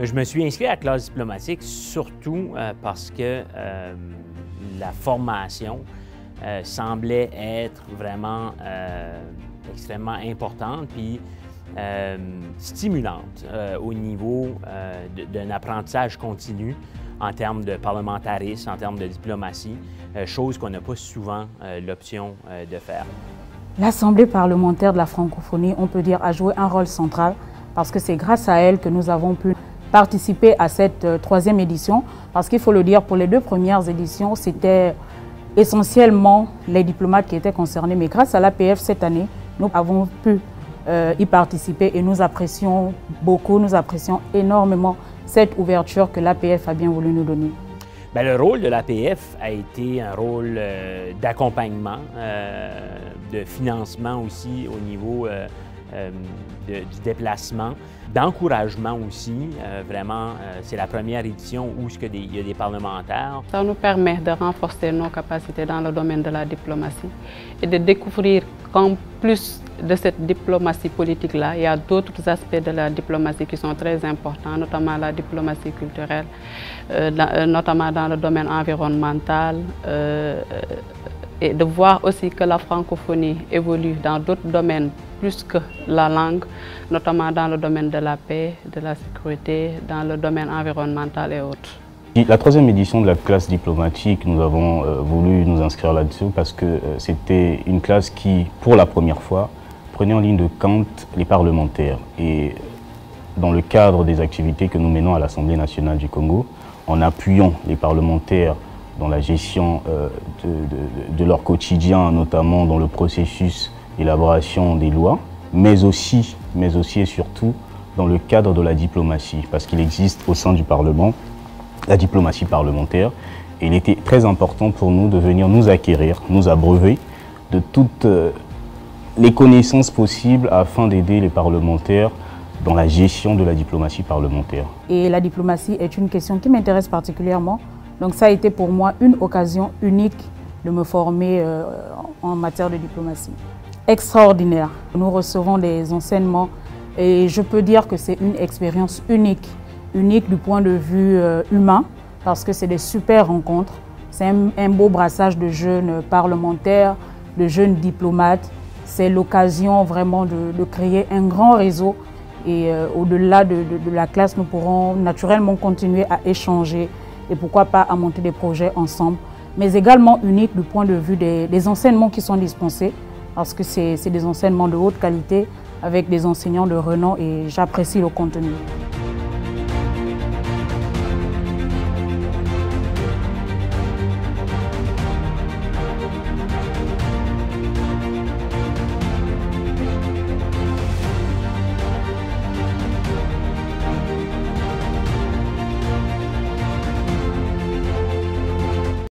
Je me suis inscrit à la classe diplomatique surtout parce que la formation semblait être vraiment extrêmement importante puis stimulante au niveau d'un apprentissage continu en termes de parlementarisme, en termes de diplomatie, chose qu'on n'a pas souvent l'option de faire. L'Assemblée parlementaire de la francophonie, on peut dire, a joué un rôle central parce que c'est grâce à elle que nous avons pu participer à cette troisième édition. Parce qu'il faut le dire, pour les deux premières éditions, c'était essentiellement les diplomates qui étaient concernés. Mais grâce à l'APF cette année, nous avons pu y participer et nous apprécions beaucoup, nous apprécions énormément cette ouverture que l'APF a bien voulu nous donner. Bien, le rôle de l'APF a été un rôle d'accompagnement, de financement aussi au niveau du déplacement, d'encouragement aussi. Vraiment, c'est la première édition où il y a des parlementaires. Ça nous permet de renforcer nos capacités dans le domaine de la diplomatie et de découvrir qu'en plus de cette diplomatie politique-là, il y a d'autres aspects de la diplomatie qui sont très importants, notamment la diplomatie culturelle, notamment dans le domaine environnemental, et de voir aussi que la francophonie évolue dans d'autres domaines plus que la langue, notamment dans le domaine de la paix, de la sécurité, dans le domaine environnemental et autres. La troisième édition de la classe diplomatique, nous avons voulu nous inscrire là-dessus parce que c'était une classe qui, pour la première fois, prenait en ligne de compte les parlementaires. Et dans le cadre des activités que nous menons à l'Assemblée nationale du Congo, en appuyant les parlementaires dans la gestion de leur quotidien, notamment dans le processus d'élaboration des lois, mais aussi et surtout dans le cadre de la diplomatie, parce qu'il existe au sein du Parlement la diplomatie parlementaire. Et il était très important pour nous de venir nous acquérir, nous abreuver de toutes les connaissances possibles afin d'aider les parlementaires dans la gestion de la diplomatie parlementaire. Et la diplomatie est une question qui m'intéresse particulièrement. Donc ça a été pour moi une occasion unique de me former en matière de diplomatie. Extraordinaire. Nous recevons des enseignements et je peux dire que c'est une expérience unique du point de vue humain, parce que c'est des super rencontres. C'est un beau brassage de jeunes parlementaires, de jeunes diplomates. C'est l'occasion vraiment de créer un grand réseau. Et au-delà de la classe, nous pourrons naturellement continuer à échanger et pourquoi pas à monter des projets ensemble. Mais également unique du point de vue des enseignements qui sont dispensés, parce que c'est des enseignements de haute qualité avec des enseignants de renom et j'apprécie le contenu.